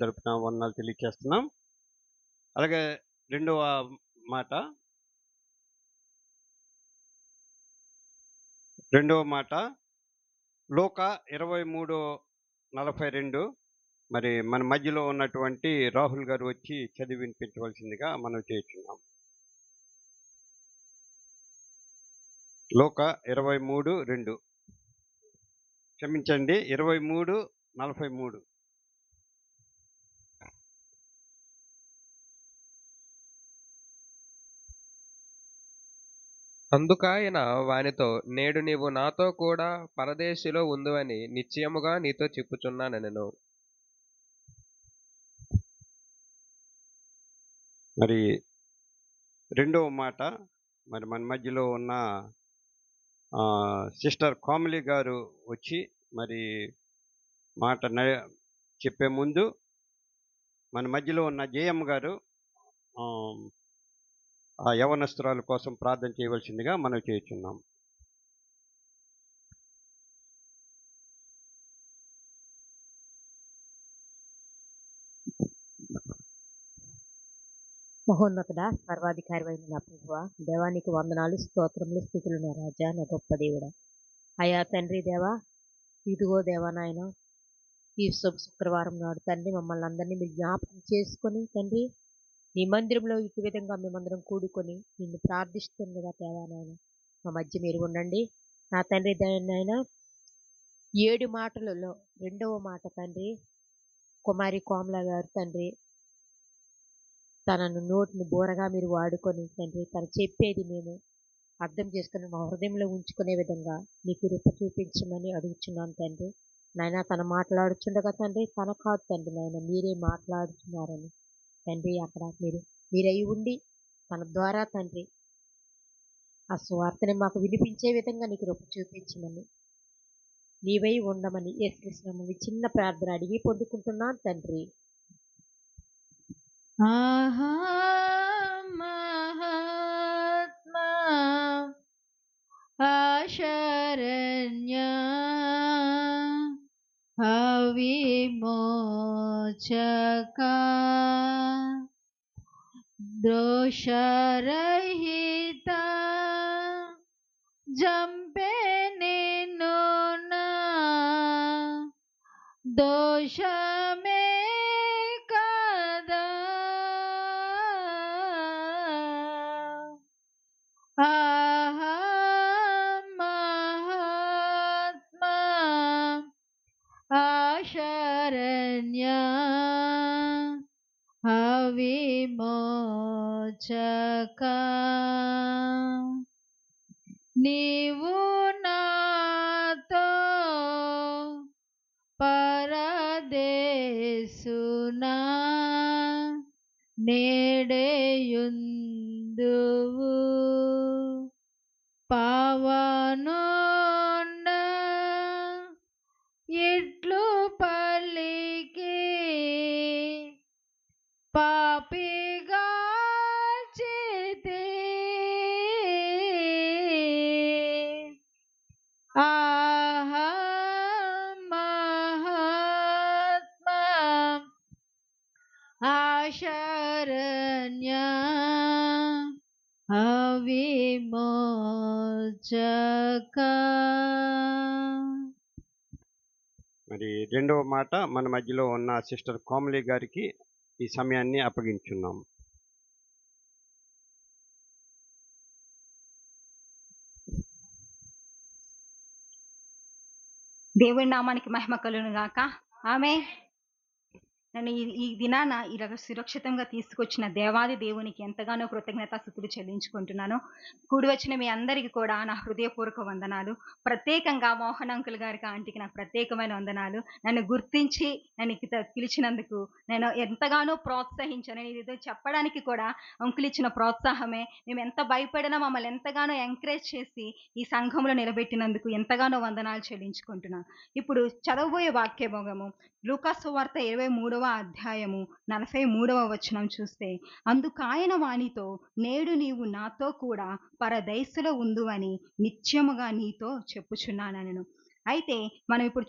తరపున వందనాలు తెలియచేస్తున్నాం. అలాగే రెండవ మాట లూకా 23:42 మరి మన మధ్యలో ఉన్నటువంటి రాహుల్ గారు వచ్చి చదివి వినిపించవలసిందిగా మనం చేస్తున్నాం. లూకా 23:2 క్షమించండి 23:43. అందుకాయన వానితో, నేడు నీవు నాతో కూడా పరదేశిలో ఉందువని నిశ్చయముగా నీతో చెప్పుచున్నానెను. మరి రెండవ మాట మరి మన మధ్యలో ఉన్న సిస్టర్ కోమలి గారు వచ్చి మరి మాట చెప్పే ముందు మన మధ్యలో ఉన్న జయమ్మ గారు ఆ యవనస్తురాల కోసం ప్రార్థన చేయవలసిందిగా మనం చేస్తున్నాం. మహోన్నతుడ సర్వాధికారి అయిన నా ప్రభువ, దేవానికి వందనాలు, స్తోత్రములు, స్థుతులు నా రాజా, నా గొప్ప దేవుడా. అయా తండ్రి దేవా, ఇదిగో దేవా నాయన, ఈ శుక్రవారం నాడు తండ్రి మమ్మల్ని అందరినీ మీరు జ్ఞాపకం చేసుకొని తండ్రి నీ మందిరంలో ఇటు విధంగా మేమందరం కూడుకొని నిన్ను ప్రార్థిస్తుండగా దేవా నాయన మా మధ్య మీరు ఉండండి. నా తండ్రి నాయన 7 మాటలలో రెండవ మాట తండ్రి కుమారి కోమల గారు తండ్రి తనను నోటిని బోరగా మీరు వాడుకొని తండ్రి తను చెప్పేది మేము అర్థం చేసుకుని మా హృదయంలో ఉంచుకునే విధంగా నీ కృప చూపించమని అడుగుచున్నాను తండ్రి. నాయన తను మాట్లాడుచుండగా తండ్రి తన కాదు తండ్రి నాయన మీరే మాట్లాడుతున్నారని తండ్రి అక్కడ మీరై ఉండి తన ద్వారా తండ్రి ఆ స్వార్థని మాకు వినిపించే విధంగా నీ కృప చూపించమని నీవై ఉండమని యేసుక్రీస్తు చిన్న ప్రార్థన అడిగి పొందుకుంటున్నాను తండ్రి. ఆహా మహాత్మా ఆశరణ్య అవిమోచక దోషరహిత జంపే నిన్ను నా దోషమే కదా. ఆహా మహాత్మా ఆశరణ్య అవిమోచక నీవు నాతో పరదేశునా నేడేయుందువు పావనుండ ఇట్లు పలికి పాపిగా చేతి ఆహా మహాత్మా ఆశరణ్య అవిమోచక. మరి రెండవ మాట మన మధ్యలో ఉన్న సిస్టర్ కోమలి గారికి ఈ సమయాన్ని అప్పగించున్నాం. దేవుని నామానికి మహిమ కలుగును గాక. ఆమేన్. నన్ను ఈ దినాన ఇలాగ సురక్షితంగా తీసుకొచ్చిన దేవాది దేవునికి ఎంతగానో కృతజ్ఞతాస్తుతులు చెల్లించుకుంటున్నాను. కూడి వచ్చిన మీ అందరికీ కూడా నా హృదయపూర్వక వందనాలు. ప్రత్యేకంగా మోహన్ అంకుల్ గారికి, ఆంటీకి నాకు ప్రత్యేకమైన వందనాలు. నన్ను గుర్తించి నన్ను పిలిచినందుకు నేను ఎంతగానో ప్రోత్సహించాను. నేను ఇది చెప్పడానికి కూడా అంకుల్ ఇచ్చిన ప్రోత్సాహమే. మేము ఎంత భయపడినా మమ్మల్ని ఎంతగానో ఎంకరేజ్ చేసి ఈ సంఘంలో నిలబెట్టినందుకు ఎంతగానో వందనాలు చెల్లించుకుంటున్నాను. ఇప్పుడు చదవబోయే వాక్య భాగము లూకా సువార్త 23వ అధ్యాయము 43వ వచనం చూస్తే, అందుకాయన వానితో, నేడు నీవు నాతో కూడా పరదేశులో ఉందువని నిత్యముగా నీతో చెప్పుచున్నానెను. అయితే మనం ఇప్పుడు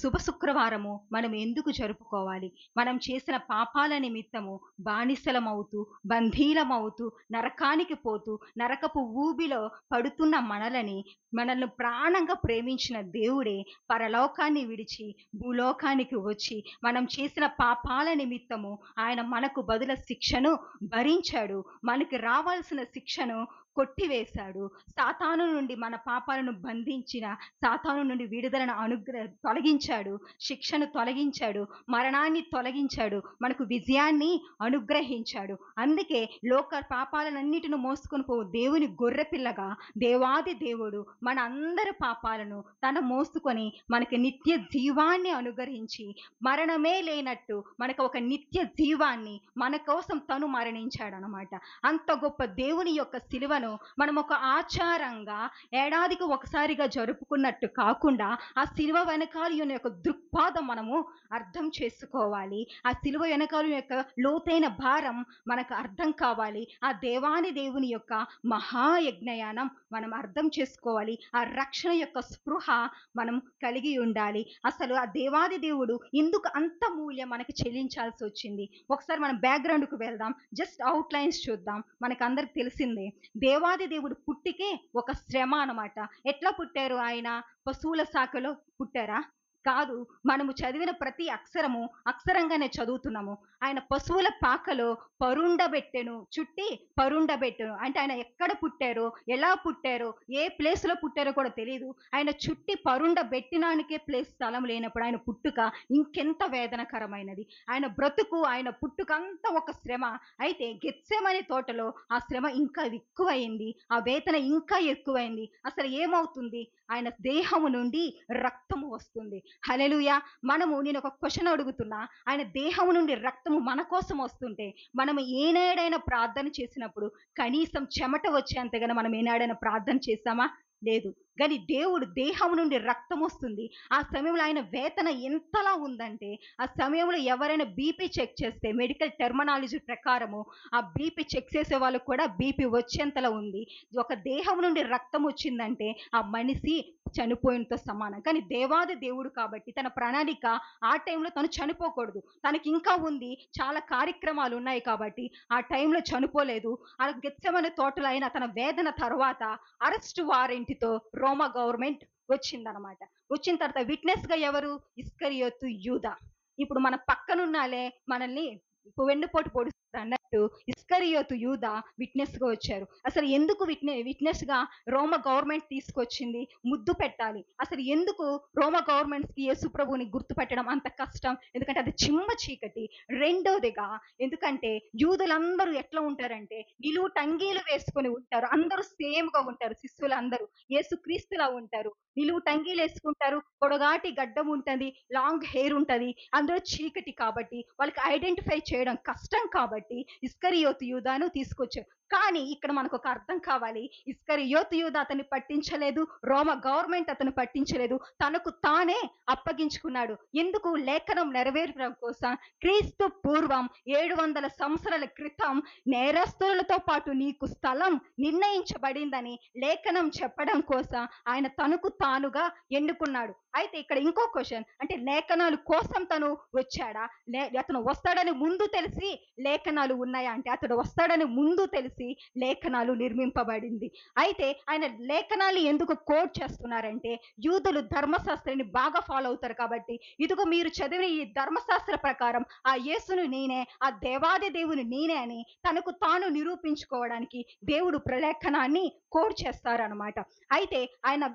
శుభ శుక్రవారము మనం ఎందుకు జరుపుకోవాలి? మనం చేసిన పాపాల నిమిత్తము బానిసలమవుతూ, బంధీలమవుతూ, నరకానికి పోతూ, నరకపు ఊబిలో పడుతున్న మనల్ని ప్రాణంగా ప్రేమించిన దేవుడే పరలోకాన్ని విడిచి భూలోకానికి వచ్చి మనం చేసిన పాపాల నిమిత్తము ఆయన మనకు బదుల శిక్షను భరించాడు. మనకి రావాల్సిన శిక్షను కొట్టివేశాడు. సాతాను నుండి మన పాపాలను బంధించిన సాతాను నుండి విడుదలను తొలగించాడు. శిక్షను తొలగించాడు. మరణాన్ని తొలగించాడు. మనకు విజయాన్ని అనుగ్రహించాడు. అందుకే లోక పాపాలన్నిటిని మోసుకొని పోవు దేవుని గొర్రెపిల్లగా దేవాది దేవుడు మన అందరి పాపాలను తన మోసుకొని మనకి నిత్య జీవాన్ని అనుగ్రహించి మరణమే లేనట్టు మనకు ఒక నిత్య జీవాన్ని మన కోసం తను మరణించాడు అన్నమాట. అంత గొప్ప దేవుని యొక్క సిలువను మనం ఒక ఆచారంగా ఏడాదికి ఒకసారిగా జరుపుకున్నట్టు కాకుండా ఆ సిలువ వెనకాల యొక్క దృక్పాదం మనము అర్థం చేసుకోవాలి. ఆ సిలువ వెనకాల యొక్క లోతైన భారం మనకు అర్థం కావాలి. ఆ దేవాని దేవుని యొక్క మహాయజ్ఞయానం మనం అర్థం చేసుకోవాలి. ఆ రక్షణ యొక్క స్పృహ మనం కలిగి ఉండాలి. అసలు ఆ దేవాది దేవుడు ఎందుకు అంత మూల్యం మనకి చెల్లించాల్సి వచ్చింది? ఒకసారి మనం బ్యాక్గ్రౌండ్కు వెళ్దాం. జస్ట్ అవుట్ లైన్స్ చూద్దాం. మనకు అందరికి తెలిసిందే దేవాది దేవుడు పుట్టికే ఒక శ్రమ అన్నమాట. ఎట్లా పుట్టారు? ఆయన పశువుల శాఖలో పుట్టారా? కాదు. మనము చదివిన ప్రతి అక్షరము అక్షరంగానే చదువుతున్నాము. ఆయన పశువుల పాకలో పరుండబెట్టెను, చుట్టి పరుండబెట్టెను. అంటే ఆయన ఎక్కడ పుట్టారో, ఎలా పుట్టారో, ఏ ప్లేస్ లో పుట్టారో కూడా తెలియదు. ఆయన చుట్టి పరుండబెట్టినానికే ప్లేస్ స్థలం లేనప్పుడు ఆయన పుట్టుక ఇంకెంత వేదనకరమైనది. ఆయన బ్రతుకు, ఆయన పుట్టుక అంతా ఒక శ్రమ. అయితే గెత్సేమనే తోటలో ఆ శ్రమ ఇంకా ఎక్కువైంది. ఆ వేదన ఇంకా ఎక్కువైంది. అసలు ఏమవుతుంది? ఆయన దేహము నుండి రక్తము వస్తుంది. హల్లెలూయా. నేను ఒక క్వశ్చన్ అడుగుతున్నా. ఆయన దేహము నుండి రక్తము మన కోసం వస్తుంటే మనం ఏనాడైనా ప్రార్థన చేసినప్పుడు కనీసం చెమట వచ్చేంతగానో మనం ఏనాడైనా ప్రార్థన చేశామా? లేదు. కానీ దేవుడు దేహం నుండి రక్తం వస్తుంది. ఆ సమయంలో ఆయన వేతన ఎంతలా ఉందంటే, ఆ సమయంలో ఎవరైనా బీపీ చెక్ చేస్తే మెడికల్ టెర్మినాలజీ ప్రకారము ఆ బీపీ చెక్ చేసే వాళ్ళకు కూడా బీపీ వచ్చేంతలా ఉంది. ఒక దేహం నుండి రక్తం వచ్చిందంటే ఆ మనిషి చనిపోయినతో సమానం. కానీ దేవాది దేవుడు కాబట్టి తన ప్రణాళిక ఆ టైంలో తను చనిపోకూడదు. తనకి ఇంకా ఉంది, చాలా కార్యక్రమాలు ఉన్నాయి కాబట్టి ఆ టైంలో చనిపోలేదు. ఆ గెత్సెమనే తోటలో అయిన తన వేదన తర్వాత అరెస్ట్ వారెంట్తో రోమా గవర్నమెంట్ వచ్చిందనమాట. వచ్చిన తర్వాత విట్నెస్ గా ఎవరు? ఇస్కరియోతు యూదా. ఇప్పుడు మన పక్కనున్నాలే మనల్ని వెన్నుపోటు పొడుస్తారు అన్నట్టు ఇస్కరియోతు యూదా విట్నెస్ గా వచ్చారు. అసలు ఎందుకు విట్నెస్ గా రోమ గవర్నమెంట్ తీసుకొచ్చింది? ముద్దు పెట్టాలి. అసలు ఎందుకు రోమ గవర్నమెంట్స్ కి యేసు ప్రభువుని గుర్తు పెట్టడం అంత కష్టం? ఎందుకంటే అది చిమ్మ చీకటి. రెండోదిగా ఎందుకంటే యూదులందరూ ఎట్లా ఉంటారంటే నిలువు టంగీలు వేసుకొని ఉంటారు. అందరూ సేమ్ గా ఉంటారు. శిష్యులు అందరూ యేసు క్రీస్తులా ఉంటారు. నిలువు టంగీలు వేసుకుంటారు. పొడగాటి గడ్డం ఉంటది, లాంగ్ హెయిర్ ఉంటది. అందరూ చీకటి కాబట్టి వాళ్ళకి ఐడెంటిఫై చేయడం కష్టం కాబట్టి ఇస్కరియోతు యూదాను తీసుకొచ్చారు. కానీ ఇక్కడ మనకు ఒక అర్థం కావాలి. ఇస్కరియోతు యూదా అతన్ని పట్టించలేదు. రోమ గవర్నమెంట్ అతను పట్టించలేదు. తనకు తానే అప్పగించుకున్నాడు. ఎందుకు? లేఖనం నెరవేర్చడం కోసం. క్రీస్తు పూర్వం 700 సంవత్సరాల క్రితం నేరస్తులతో పాటు నీకు స్థలం నిర్ణయించబడిందని లేఖనం చెప్పడం కోసం ఆయన తనకు తానుగా ఎన్నుకున్నాడు. అయితే ఇక్కడ ఇంకో క్వశ్చన్, అంటే లేఖనాలు కోసం తను వచ్చాడా? అతను వస్తాడని ముందు తెలిసి లేఖనాలు ఉన్నాయా అంటే అతడు వస్తాడని ముందు తెలిసి లేఖనాలు నిర్మింపబడింది. అయితే ఆయన లేఖనాలు ఎందుకు కోట్ చేస్తున్నారంటే యూదులు ధర్మశాస్త్రాన్ని బాగా ఫాలో అవుతారు కాబట్టి, ఇదిగో మీరు చదివిన ఈ ధర్మశాస్త్ర ప్రకారం ఆ యేసును నేనే, ఆ దేవాది దేవుని నేనే అని తనకు తాను నిరూపించుకోవడానికి దేవుడు ప్రలేఖనాన్ని కోట్ చేస్తారనమాట. అయితే ఆయన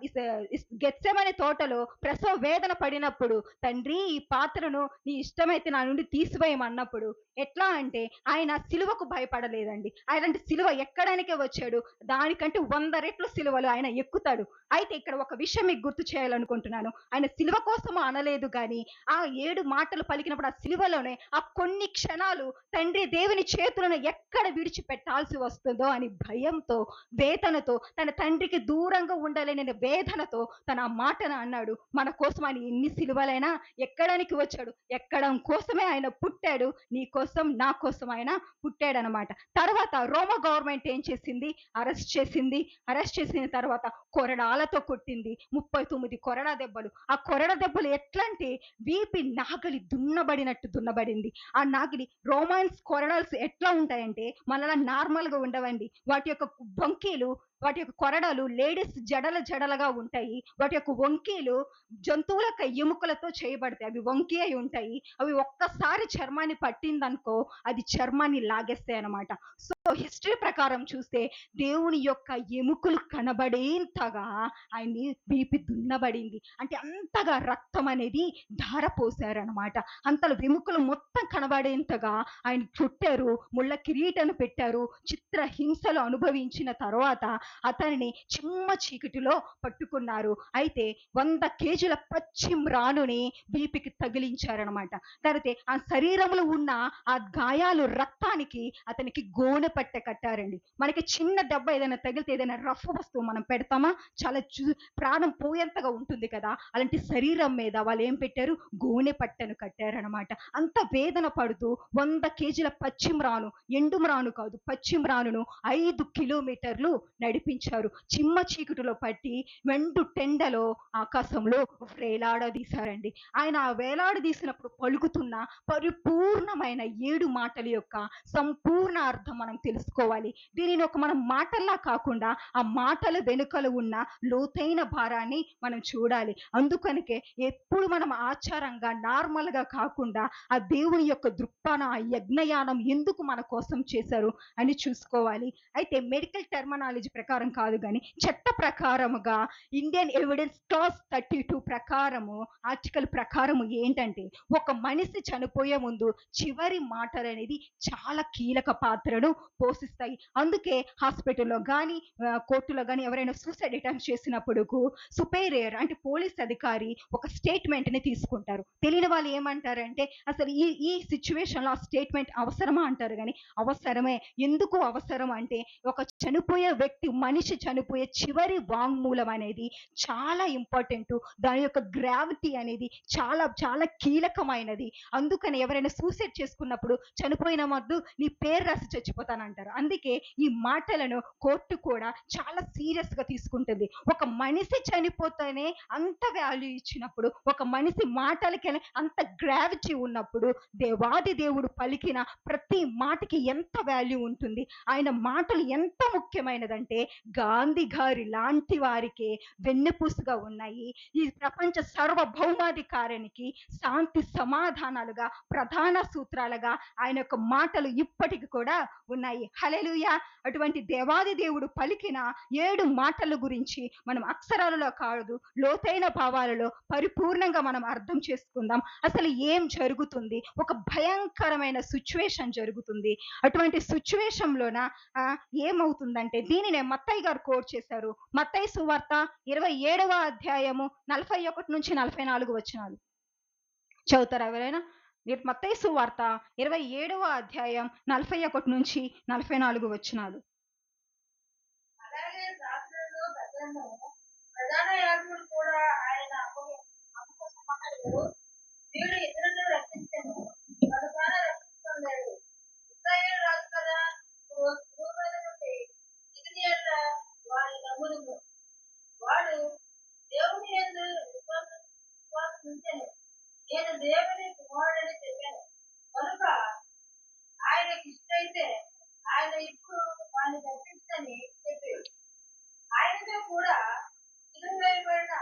గెత్సెమనే తోటలో ప్రసవ వేదన పడినప్పుడు, తండ్రి ఈ పాత్రను నీ ఇష్టమైతే నా నుండి తీసివేయమన్నప్పుడు ఎట్లా అంటే ఆయన సిలువకు భయపడలేదండి. ఆయన సిలువ ఎక్కడానికే వచ్చాడు. దానికంటే 100 రెట్లు సిలువలు ఆయన ఎక్కుతాడు. అయితే ఇక్కడ ఒక విషయం మీకు గుర్తు చేయాలనుకుంటున్నాను. ఆయన సిలువ కోసం అనలేదు, కానీ ఆ 7 మాటలు పలికినప్పుడు ఆ సిలువలోనే ఆ కొన్ని క్షణాలు తండ్రి దేవుని చేతులను ఎక్కడ విడిచిపెట్టాల్సి వస్తుందో అని భయంతో, వేదనతో, తన తండ్రికి దూరంగా ఉండాలనే వేదనతో తన ఆ మాటను అన్నాడు. మన కోసం ఆయన ఎన్ని సిలువలైనా ఎక్కడానికి వచ్చాడు. ఎక్కడం కోసమే ఆయన పుట్టాడు. నీ కోసం, నా కోసం ఆయన పుట్టాడనమాట. తర్వాత రోమా గవర్నమెంట్ ఏం చేసింది, అరెస్ట్ చేసిన తర్వాత కొరడాలతో కొట్టింది. 39 కొరడా దెబ్బలు. ఆ కొరడా దెబ్బలు ఎట్లా అంటే వీపి నాగలి దున్నబడింది. ఆ నాగలి రోమాన్స్ కొరడాల్స్ ఎట్లా ఉంటాయంటే మనలా నార్మల్ గా ఉండవండి. వాటి యొక్క వంకీలు, వాటి యొక్క కొరడాలు లేడీస్ జడలుగా ఉంటాయి. వాటి యొక్క వంకీలు జంతువుల ఎముకలతో చేయబడతాయి. అవి వంకి అయి ఉంటాయి. అవి ఒక్కసారి చర్మాన్ని పట్టిందనుకో అది చర్మాన్ని లాగేస్తాయి అన్నమాట. సో హిస్టరీ ప్రకారం చూస్తే దేవుని యొక్క ఎముకలు కనబడేంతగా ఆయన్ని వీపి దున్నబడింది. అంటే అంతగా రక్తం అనేది ధారపోసారనమాట. అంతలో ఎముకలు మొత్తం కనబడేంతగా ఆయన చుట్టారు, ముళ్ళ కిరీటను పెట్టారు. చిత్ర హింసలు అనుభవించిన తర్వాత అతనిని చిమ్మ చీకటిలో పట్టుకున్నారు. అయితే 100 కేజీల పచ్చి మ్రానుని వీపికి తగిలించారనమాట. తర్వాత ఆ శరీరంలో ఉన్న ఆ గాయాలు రక్తానికి అతనికి గోనె పట్టె కట్టారండి. మనకి చిన్న దెబ్బ ఏదైనా తగిలితే ఏదైనా రఫ్ వస్తువు మనం పెడతామా, చాలా ప్రాణం పోయేంతగా ఉంటుంది కదా. అలాంటి శరీరం మీద వాళ్ళు ఏం పెట్టారు, గోనె పట్టెను కట్టారనమాట. అంత వేదన పడుతూ 100 కేజీల పచ్చిమ్రాను, ఎండు మ్రాను కాదు పచ్చి మ్రానును 5 కిలోమీటర్లు నడిపించారు. చిమ్మ చీకటిలో పట్టి వెండు టెండలో ఆకాశంలో వేలాడదీశారండి. ఆయన ఆ వేలాడదీసినప్పుడు పలుకుతున్న పరిపూర్ణమైన 7 మాటల యొక్క సంపూర్ణ అర్థం మనం తెలుసుకోవాలి. దీనిని ఒక మనం మాటల్లా కాకుండా ఆ మాటల వెనుకలు ఉన్న లోతైన భారాన్ని మనం చూడాలి. అందుకనికే ఎప్పుడు మనం ఆచారంగా నార్మల్ గా కాకుండా ఆ దేవుని యొక్క దృక్పాన, ఆ యజ్ఞయానం ఎందుకు మన కోసం చేశారు అని చూసుకోవాలి. అయితే మెడికల్ టెర్మినాలజీ ప్రకారం కాదు కానీ చట్ట ప్రకారముగా ఇండియన్ ఎవిడెన్స్ క్లాస్ 32 ప్రకారము, ఆర్టికల్ ప్రకారము ఏంటంటే ఒక మనిషి చనిపోయే ముందు చివరి మాటలు అనేది చాలా కీలక పాత్రను పోషిస్తాయి. అందుకే హాస్పిటల్లో కానీ కోర్టులో కానీ ఎవరైనా సూసైడ్ అటెంప్ట్ చేసినప్పుడు సుపీరియర్ అంటే పోలీస్ అధికారి ఒక స్టేట్మెంట్ ని తీసుకుంటారు. తెలియని వాళ్ళు ఏమంటారంటే అసలు ఈ సిచ్యువేషన్ లో ఆ స్టేట్మెంట్ అవసరమా అంటారు. కానీ అవసరమే. ఎందుకు అవసరం అంటే ఒక చనిపోయే వ్యక్తి, మనిషి చనిపోయే చివరి వాంగ్మూలం అనేది చాలా ఇంపార్టెంట్. దాని యొక్క గ్రావిటీ అనేది చాలా చాలా కీలకమైనది. అందుకని ఎవరైనా సూసైడ్ చేసుకున్నప్పుడు చనిపోయిన మొద్దు నీ పేరు రాసి చచ్చిపోతానంటారు. అందుకే ఈ మాటలను కోర్టు కూడా చాలా సీరియస్ గా తీసుకుంటుంది. ఒక మనిషి చనిపోతేనే అంత వాల్యూ ఇచ్చినప్పుడు, ఒక మనిషి మాటలకి అంత గ్రావిటీ ఉన్నప్పుడు దేవాది దేవుడు పలికిన ప్రతి మాటకి ఎంత వాల్యూ ఉంటుంది. ఆయన మాటలు ఎంత ముఖ్యమైనదంటే గాంధీ గారి లాంటి వారికి వెన్నెపూసగా ఉన్నాయి. ఈ ప్రపంచ సార్వభౌమాధికారానికి శాంతి సమాధానాలుగా, ప్రధాన సూత్రాలుగా ఆయన యొక్క మాటలు ఇప్పటికి కూడా ఉన్నాయి. హల్లెలూయా. అటువంటి దేవాది దేవుడు పలికిన 7 మాటల గురించి మనం అక్షరాలలో కాదు, లోతైన భావాలలో పరిపూర్ణంగా మనం అర్థం చేసుకుందాం. అసలు ఏం జరుగుతుంది? ఒక భయంకరమైన సిచ్యువేషన్ జరుగుతుంది. అటువంటి సిచ్యువేషన్ లోన ఏమవుతుందంటే దీనినే మత్తయి గారు కోట్ చేశారు. మత్తయి సువార్త 27వ అధ్యాయము 41 నుంచి 44 వచనాలు చదువుతారా ఎవరైనా? మత్తయి సువార్త 27వ అధ్యాయం 41 నుంచి 44 వచనాలు. అలాగే శాస్త్రులు పెద్దలను ప్రధాన యాజకులు కూడా ఆయన అపసమహలు వీడు ఇతరులను రక్షించను కనుక రక్షించలేదు. ఇశ్రాయేలు రాజు కదా పూర్వల నుండి ఇది వారి నమ్ముదుము. వాడు దేవుని యందు విశ్వాసం ఉంచెను. నేను దేవుని కుమారుడని చెప్పాను కనుక ఆయనకి ఇష్టైతే ఆయన ఇప్పుడు వాడిని తప్పించని చెప్పాడు. ఆయనతో కూడా సిలువ వేయబడిన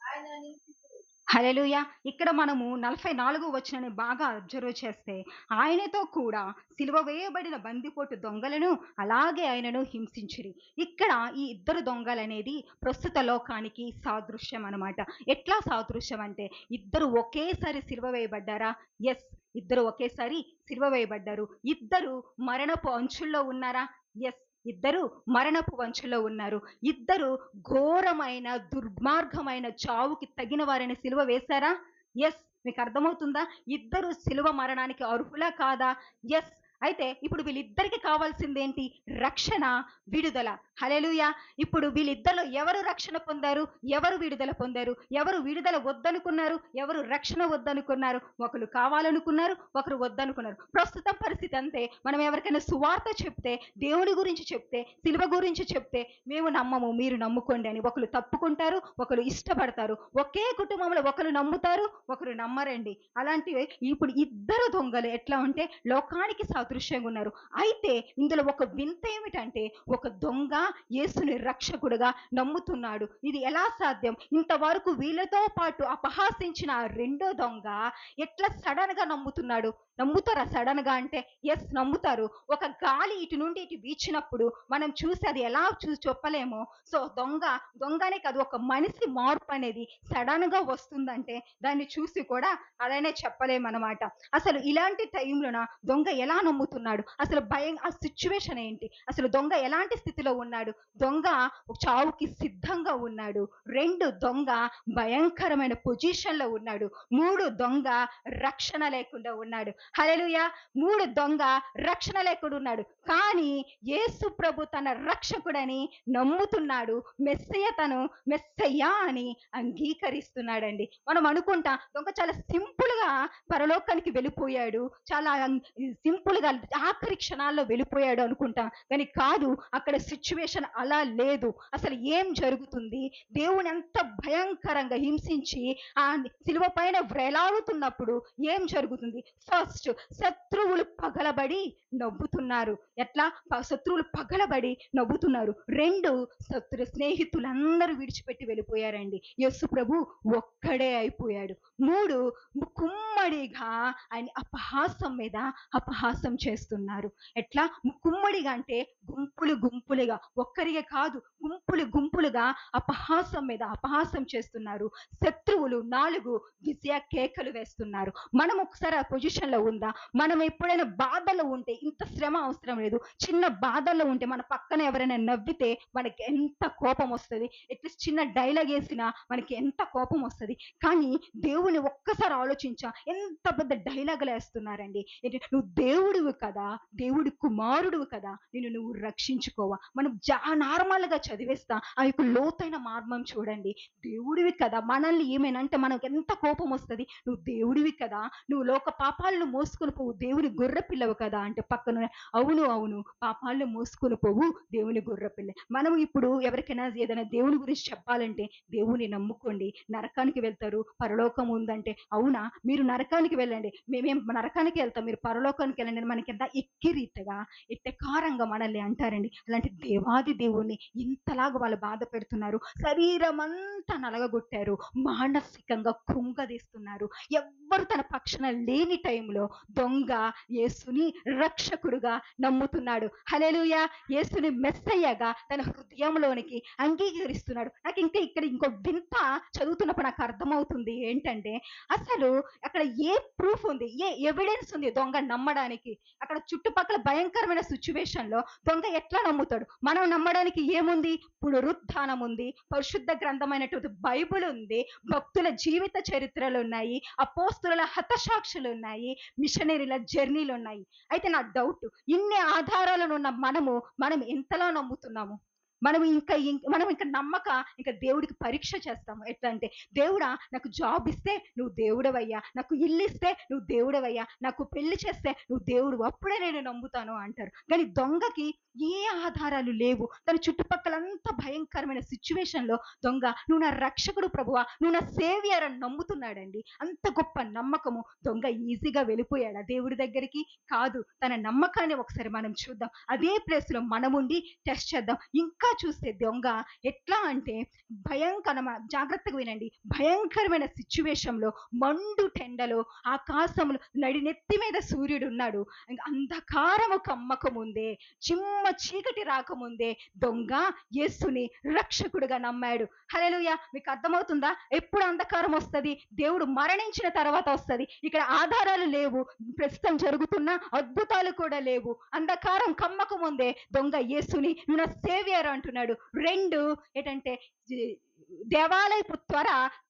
ఆయన నిలిపించాడు. హల్లెలూయా. ఇక్కడ మనము 44 వచనాన్ని బాగా అబ్జర్వ్ చేస్తే ఆయనతో కూడా సిలువ వేయబడిన బందిపోటు దొంగలను అలాగే ఆయనను హింసించిరి. ఇక్కడ ఈ ఇద్దరు దొంగలనేది ప్రస్తుత లోకానికి సాదృశ్యం అనమాట. ఎట్లా సాదృశ్యం అంటే ఇద్దరు ఒకేసారి సిలువ వేయబడ్డారా? ఎస్, ఇద్దరు ఒకేసారి సిలువ వేయబడ్డారు. ఇద్దరు మరణపు అంచుల్లో ఉన్నారా? ఎస్, ఇద్దరు మరణపు వంచులో ఉన్నారు. ఇద్దరు ఘోరమైన దుర్మార్గమైన చావుకి తగిన వారిని సిలువ వేశారా? ఎస్. మీకు అర్థమవుతుందా? ఇద్దరు సిలువ మరణానికి అర్హులా కాదా? ఎస్. అయితే ఇప్పుడు వీళ్ళిద్దరికి కావాల్సింది ఏంటి? రక్షణ, విడుదల. హల్లెలూయా. ఇప్పుడు వీళ్ళిద్దరిలో ఎవరు రక్షణ పొందారు, ఎవరు విడుదల పొందారు? ఎవరు విడుదల వద్దనుకున్నారు, ఎవరు రక్షణ వద్దనుకున్నారు? ఒకరు కావాలనుకున్నారు, ఒకరు వద్దనుకున్నారు. ప్రస్తుతం పరిస్థితి అంతే. మనం ఎవరికైనా సువార్త చెప్తే, దేవుడి గురించి చెప్తే, సిలువ గురించి చెప్తే, మేము నమ్మము, మీరు నమ్ముకోండి అని ఒకరు తప్పుకుంటారు, ఒకరు ఇష్టపడతారు. ఒకే కుటుంబంలో ఒకరు నమ్ముతారు, ఒకరు నమ్మరండి. అలాంటివి ఇప్పుడు ఇద్దరు దొంగలు ఎట్లా ఉంటే లోకానికి సాదృశ్యంగా ఉన్నారు. అయితే ఇందులో ఒక వింత ఏమిటంటే, ఒక దొంగ యేసుని రక్షకుడుగా నమ్ముతున్నాడు. ఇది ఎలా సాధ్యం? ఇంతవరకు వీళ్ళతో పాటు అపహాసించిన ఆ రెండో దొంగ ఎట్లా సడన్ గా నమ్ముతున్నాడు? నమ్ముతారా సడన్ గా అంటే? ఎస్, నమ్ముతారు. ఒక గాలి ఇటు నుండి ఇటు వీచినప్పుడు మనం చూసి అది ఎలా చెప్పలేమో. సో దొంగనే కాదు, ఒక మనిషి మార్పు అనేది సడన్ గా వస్తుందంటే దాన్ని చూసి కూడా అలానే చెప్పలేమన్నమాట. అసలు ఇలాంటి టైంలోన దొంగ ఎలా నమ్ముతున్నాడు? అసలు ఆ సిచ్యువేషన్ ఏంటి? అసలు దొంగ ఎలాంటి స్థితిలో ఉన్నాడు? దొంగ చావుకి సిద్ధంగా ఉన్నాడు. 2 దొంగ భయంకరమైన పొజిషన్ లో ఉన్నాడు. 3 దొంగ రక్షణ లేకుండా ఉన్నాడు. హల్లెలూయా. 3 దొంగ రక్షణ లేకుండా ఉన్నాడు. కానీ యేసు ప్రభు తన రక్షకుడని నమ్ముతున్నాడు. మెస్సయ్యా అని అంగీకరిస్తున్నాడండి. మనం అనుకుంటా దొంగ చాలా సింపుల్ గా పరలోకానికి వెళ్ళిపోయాడు, చాలా సింపుల్ గా ఆఖరి క్షణాల్లో వెళ్ళిపోయాడు అనుకుంటాం. కానీ కాదు, అక్కడ సిచ్యువేషన్ అలా లేదు. అసలు ఏం జరుగుతుంది? దేవుని ఎంత భయంకరంగా హింసించి ఆ శిలువ పైన వేలాడుతున్నప్పుడు ఏం జరుగుతుంది? ఫస్ట్, శత్రువులు పగలబడి నవ్వుతున్నారు. ఎట్లా? శత్రువులు పగలబడి నవ్వుతున్నారు. 2, స్నేహితులందరూ విడిచిపెట్టి వెళ్ళిపోయారండి. యేసు ప్రభు ఒక్కడే అయిపోయాడు. 3, కుమ్మడిగా ఆయన అపహాసం మీద అపహాసం చేస్తున్నారు. ఎట్లా? కుమ్మడిగా అంటే గుంపులుగా, ఒక్కరిగా కాదు, గుంపులుగా అపహాసం మీద అపహాసం చేస్తున్నారు. శత్రువులు 4 విజయ కేకలు వేస్తున్నారు. మనం ఒకసారి ఆ పొజిషన్ లో ఉందా? మనం ఎప్పుడైనా బాధలో ఉంటే, ఇంత శ్రమ అవసరం లేదు, చిన్న బాధల్లో ఉంటే మన పక్కన ఎవరైనా నవ్వితే మనకి ఎంత కోపం వస్తుంది? అట్లీస్ట్ చిన్న డైలాగ్ వేసినా మనకి ఎంత కోపం వస్తుంది? కానీ దేవుని ఒక్కసారి ఆలోచించా, ఎంత పెద్ద డైలాగులు వేస్తున్నారండి. నువ్వు దేవుడివి కదా, దేవుడి కుమారుడివి కదా, నిన్ను నువ్వు రక్షించుకోవా. మనం నార్మల్ గా చదివేస్తా, ఆ యొక్క లోతైన మార్మం చూడండి. దేవుడివి కదా, మనల్ని ఏమైనంటే మనకు ఎంత కోపం వస్తుంది? నువ్వు దేవుడివి కదా, నువ్వు లోక పాపాలను మోసుకొని పోవు, దేవుని గొర్రె పిల్లవు కదా అంటే పక్కన అవును, పాపాలను మోసుకొని పోవు దేవుని గొర్రె పిల్ల. మనం ఇప్పుడు ఎవరికైనా ఏదైనా దేవుని గురించి చెప్పాలంటే, దేవుని నమ్ముకోండి, నరకానికి వెళ్తారు, పరలోకం ఉందంటే, అవునా, మీరు నరకానికి వెళ్ళండి, మేమేం నరకానికి వెళ్తాం, మీరు పరలోకానికి వెళ్ళండి, మనకి ఎంత ఎక్కిరీతగా ఎట్టకారంగా మనల్ని అంటారండి. అలాంటి దేవాది దేవుణ్ణి ఇంతలాగా వాళ్ళు బాధ పెడుతున్నారు. శరీరం అంతా నలగగొట్టారు, మానసికంగా కృంగదీస్తున్నారు. ఎవ్వరు తన పక్షాన లేని టైంలో దొంగ యేసుని రక్షకుడుగా నమ్ముతున్నాడు. హల్లెలూయా. యేసుని మెస్సయ్యగా తన హృదయంలోనికి అంగీకరిస్తున్నాడు. నాకు ఇక్కడ ఇంకో వింత చదువుతున్నప్పుడు నాకు అర్థమవుతుంది ఏంటంటే, అసలు అక్కడ ఏ ప్రూఫ్ ఉంది, ఏ ఎవిడెన్స్ ఉంది దొంగ నమ్మడానికి? అక్కడ చుట్టుపక్కల భయంకరమైన సిచ్యువేషన్ లో దొంగ ఎట్లా నమ్ముతాడు? మనం నమ్మడానికి ఏముంది? పునరుత్థానం ఉంది, పరిశుద్ధ గ్రంథమైనటువంటి బైబిల్ ఉంది, భక్తుల జీవిత చరిత్రలు ఉన్నాయి, అపోస్తుల హతసాక్షులు ఉన్నాయి, మిషనరీల జర్నీలు ఉన్నాయి. అయితే నా డౌట్, ఇన్ని ఆధారాలను ఉన్న మనం ఎంతలా నమ్ముతున్నాము? మనం ఇంకా నమ్మక ఇంకా దేవుడికి పరీక్ష చేస్తాము. ఎట్లా అంటే, దేవుడా నాకు జాబ్ ఇస్తే నువ్వు దేవుడవయ్యా, నాకు ఇల్లు ఇస్తే నువ్వు దేవుడవయ్యా, నాకు పెళ్లి చేస్తే నువ్వు దేవుడు, అప్పుడే నేను నమ్ముతాను అంటారు. కానీ దొంగకి ఏ ఆధారాలు లేవు. తన చుట్టుపక్కలంతా భయంకరమైన సిచ్యువేషన్ లో దొంగ నువ్వు నా రక్షకుడు ప్రభువా, నువ్వు నా సేవియర్ అని నమ్ముతున్నాడండి. అంత గొప్ప నమ్మకము. దొంగ ఈజీగా వెళ్ళిపోయాడా దేవుడి దగ్గరికి? కాదు. తన నమ్మకాన్ని ఒకసారి మనం చూద్దాం. అదే ప్లేస్ లో మనముండి టెస్ట్ చేద్దాం. ఇంకా చూస్తే దొంగ ఎట్లా అంటే జాగ్రత్తగా వినండి, భయంకరమైన సిచ్యువేషన్ లో, మండు టెండలో, ఆకాశంలో, నడినెత్తి మీద సూర్యుడు ఉన్నాడు, అంధకారము కమ్మకముందే, చీకటి రాకముందే దొంగ యేసుని రక్షకుడుగా నమ్మాడు. హల్లెలూయా. మీకు అర్థమవుతుందా? ఎప్పుడు అంధకారం వస్తుంది? దేవుడు మరణించిన తర్వాత వస్తుంది. ఇక్కడ ఆధారాలు లేవు, ప్రస్తుతం జరుగుతున్న అద్భుతాలు కూడా లేవు. అంధకారం కమ్మక ముందే దొంగ యేసుని నా సేవియర్ అంటున్నాడు. 2 ఏంటంటే, దేవాలయపు త్వర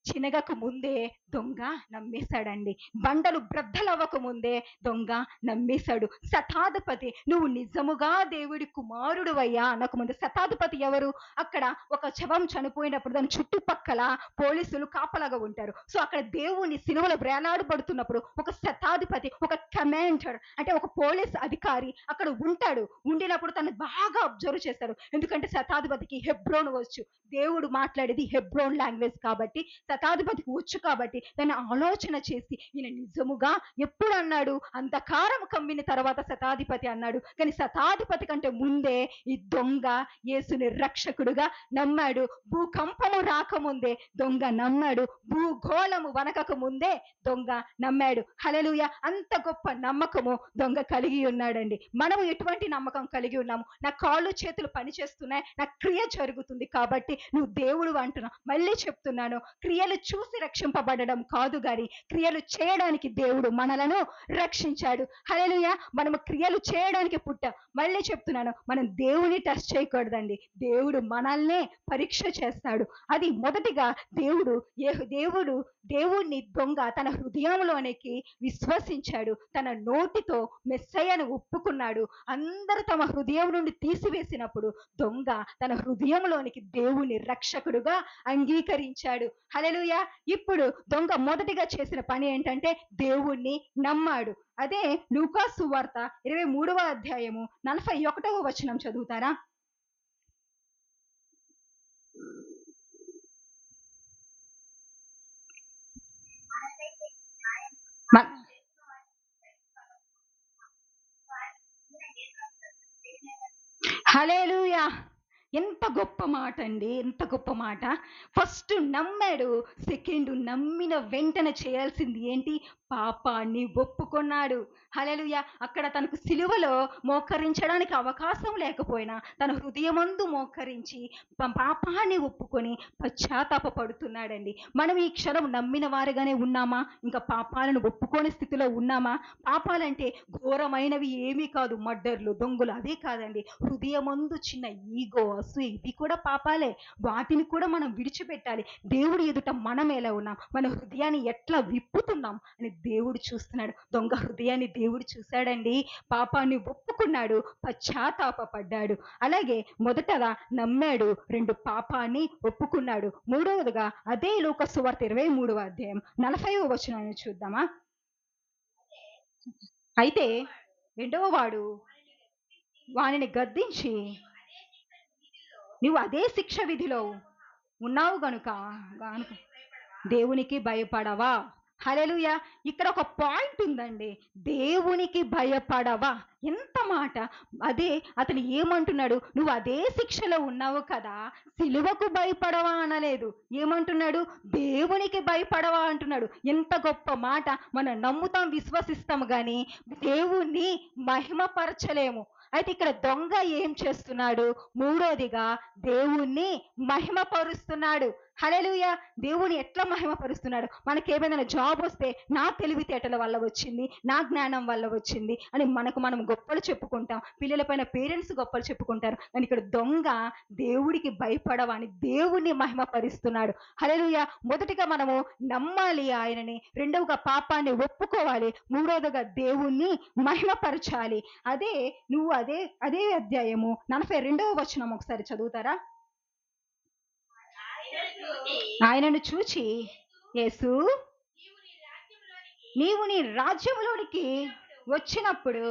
చినగక ముందే దొంగ నమ్మేశాడండి. బండలు బ్రద్దలవ్వక ముందే దొంగ నమ్మేశాడు. శతాధిపతి నువ్వు నిజముగా దేవుడి కుమారుడు అయ్యా అనకముందు, శతాధిపతి ఎవరు? అక్కడ ఒక శవం చనిపోయినప్పుడు దాని చుట్టుపక్కల పోలీసులు కాపలాగా ఉంటారు. సో అక్కడ దేవుని సిలువలో వేలాడబడుతున్నప్పుడు ఒక శతాధిపతి, ఒక కమాండర్ అంటే ఒక పోలీస్ అధికారి అక్కడ ఉంటాడు. ఉండినప్పుడు తను బాగా అబ్జర్వ్ చేస్తాడు. ఎందుకంటే శతాధిపతికి హెబ్రోన్ వచ్చు, దేవుడు మాట్లాడేది హెబ్రోన్ లాంగ్వేజ్ కాబట్టి శతాధిపతికి వచ్చు. కాబట్టి దాన్ని ఆలోచన చేసి ఈయన నిజముగా ఎప్పుడు అన్నాడు? అంధకారం కమ్మిన తర్వాత శతాధిపతి అన్నాడు. కానీ శతాధిపతి కంటే ముందే ఈ దొంగ యేసుని రక్షకుడుగా నమ్మాడు. భూకంపము రాకముందే దొంగ నమ్మాడు. భూగోళము వనకక ముందే దొంగ నమ్మాడు. హల్లెలూయా! అంత గొప్ప నమ్మకము దొంగ కలిగి ఉన్నాడండి. మనము ఎటువంటి నమ్మకం కలిగి ఉన్నాము? నా కాళ్ళు చేతులు పనిచేస్తున్నాయి, నా క్రియ జరుగుతుంది కాబట్టి నువ్వు దేవుడు అంటున్నావు. మళ్ళీ చెప్తున్నాను, క్రియలు చూసి రక్షింపబడడం కాదు గాని క్రియలు చేయడానికి దేవుడు మనలను రక్షించాడు. హల్లెలూయా! మనము క్రియలు చేయడానికి పుట్టాం. మళ్ళీ చెప్తున్నాను, మనం దేవుని టెస్ట్ చేయకూడదండి, దేవుడు మనల్నే పరీక్ష చేస్తాడు. అది మొదటిగా దేవుడిని దొంగ తన హృదయంలోనికి విశ్వసించాడు. తన నోటితో మెస్సయ్యను ఒప్పుకున్నాడు. అందరూ తమ హృదయం నుండి తీసివేసినప్పుడు దొంగ తన హృదయంలోనికి దేవుని రక్షకుడుగా అంగీకరించాడు. హల్లెలూయా! ఇప్పుడు దొంగ మొదటిగా చేసిన పని ఏంటంటే దేవుణ్ణి నమ్మాడు. అదే లూకా సువార్త 23వ అధ్యాయము 41వ వచనం చదువుతారా? హల్లెలూయా! ఎంత గొప్ప మాట అండి, ఎంత గొప్ప మాట. ఫస్ట్ నమ్మాడు, సెకండ్ నమ్మిన వెంటనే చేయాల్సింది ఏంటి? పాపాన్ని ఒప్పుకున్నాడు. హల్లెలూయా! అక్కడ తనకు సిలువలో మోకరించడానికి అవకాశం లేకపోయినా తన హృదయమందు మోకరించి పాపాన్ని ఒప్పుకొని పశ్చాత్తాప పడుతున్నాడండి. మనం ఈ క్షణం నమ్మిన వారుగానే ఉన్నామా? ఇంకా పాపాలను ఒప్పుకోని స్థితిలో ఉన్నామా? పాపాలంటే ఘోరమైనవి ఏమీ కాదు, మర్డర్లు, దొంగలు, అదే కాదండి. హృదయమందు చిన్న ఈగో, అసూయ, ఇవి కూడా పాపాలే. వాటిని కూడా మనం విడిచిపెట్టాలి. దేవుడి ఎదుట మనం ఎలా ఉన్నాం, మన హృదయాన్ని ఎట్లా విప్పుతున్నాం అని దేవుడు చూస్తున్నాడు. దొంగ హృదయాన్ని దేవుడు చూశాడండి. పాపాన్ని ఒప్పుకున్నాడు, పశ్చాత్తాపడ్డాడు. అలాగే మొదటగా నమ్మాడు, రెండు పాపాన్ని ఒప్పుకున్నాడు. మూడవదిగా అదే లూకా సువార్త 23వ అధ్యాయం 40వ వచనాన్ని చూద్దామా? అయితే రెండవ వాడు వానిని గద్దించి, నువ్వు అదే శిక్ష విధిలో ఉన్నావు గనుక దేవునికి భయపడవా? హల్లెలూయా! ఇక్కడ ఒక పాయింట్ ఉందండి, దేవునికి భయపడవా. ఎంత మాట! అదే అతను ఏమంటున్నాడు? నువ్వు అదే శిక్షలో ఉన్నావు కదా, సిలువకు భయపడవా అనలేదు. ఏమంటున్నాడు? దేవునికి భయపడవా అంటున్నాడు. ఎంత గొప్ప మాట! మనం నమ్ముతాం, విశ్వసిస్తాం, కానీ దేవుణ్ణి మహిమపరచలేము. అయితే ఇక్కడ దొంగ ఏం చేస్తున్నాడు? మూడోదిగా దేవుణ్ణి మహిమపరుస్తున్నాడు. హల్లెలూయా! దేవుని ఎట్లా మహిమపరుస్తున్నాడు? మనకేమైనా జాబ్ వస్తే నా తెలివితేటల వల్ల వచ్చింది, నా జ్ఞానం వల్ల వచ్చింది అని మనం గొప్పలు చెప్పుకుంటాం. పిల్లలపైన పేరెంట్స్ గొప్పలు చెప్పుకుంటారు. కానీ ఇక్కడ దొంగ దేవుడికి భయపడవని దేవుణ్ణి మహిమపరుస్తున్నాడు. హల్లెలూయా! మొదటిగా మనము నమ్మాలి ఆయనని, రెండవగా పాపాన్ని ఒప్పుకోవాలి, మూడవదిగా దేవుణ్ణి మహిమపరచాలి. అదే అధ్యాయము 42వ వచనం ఒకసారి చదువుతారా? ఆయనను చూచి యేసు, నీవు నీ రాజ్యంలోనికి వచ్చినప్పుడు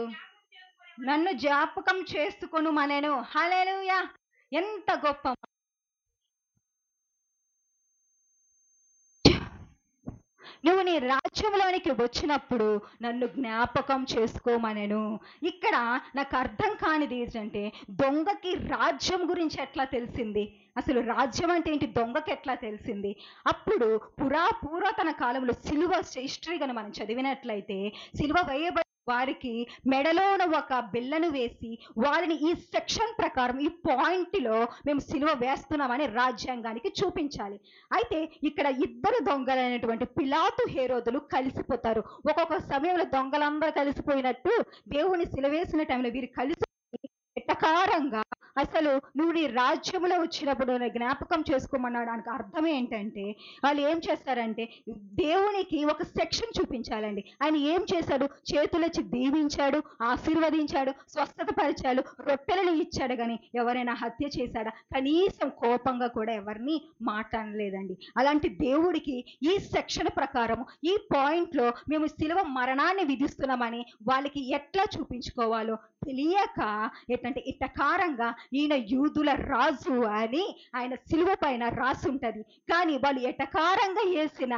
నన్ను జ్ఞాపకం చేసుకొనుమనెను. హల్లెలూయా! ఎంత గొప్ప! నువ్వు నీ రాజ్యంలోనికి వచ్చినప్పుడు నన్ను జ్ఞాపకం చేసుకోమనెను. ఇక్కడ నాకు అర్థం కానిది ఏంటంటే, దొంగకి రాజ్యం గురించి ఎట్లా తెలిసింది? అసలు రాజ్యం అంటే ఏంటి దొంగకి ఎట్లా తెలిసింది? అప్పుడు పురాతన కాలంలో సిలువ హిస్టరీ కనుక మనం చదివినట్లయితే, సిలువ వేయబడి వారికి మెడలోన ఒక బిల్లను వేసి వారిని ఈ సెక్షన్ ప్రకారం ఈ పాయింట్లో మేము సిలువ వేస్తున్నామని రాజ్యాంగానికి చూపించాలి. అయితే ఇక్కడ ఇద్దరు దొంగలైనటువంటి పిలాతు, హేరోదులు కలిసిపోతారు. ఒక్కొక్క సమయంలో దొంగలందరూ కలిసిపోయినట్టు దేవుని సిలువేసిన టైంలో వీరు కలిసి ఎటకారంగా అసలు నువ్వు నీ రాజ్యంలో వచ్చినప్పుడు నన్ను జ్ఞాపకం చేసుకోమన్నాడు. దానికి అర్థం ఏంటంటే వాళ్ళు ఏం చేస్తారంటే దేవునికి ఒక సెక్షన్ చూపించాలండి. ఆయన ఏం చేశాడు? చేతులెచ్చి దీవించాడు, ఆశీర్వదించాడు, స్వస్థత పరిచాడు, రొట్టెలను ఇచ్చాడు. కానీ ఎవరైనా హత్య చేశాడా? కనీసం కోపంగా కూడా ఎవరిని మాట్లాడలేదండి. అలాంటి దేవుడికి ఈ సెక్షన్ ప్రకారం ఈ పాయింట్లో మేము శిలువ మరణాన్ని విధిస్తున్నామని వాళ్ళకి ఎట్లా చూపించుకోవాలో తెలియక ఏంటంటే ఇట్టకారంగా ఈయన యూదుల రాజు అని ఆయన శిలువ పైన రాసి ఉంటది. కానీ వాళ్ళు ఎటకారంగా వేసిన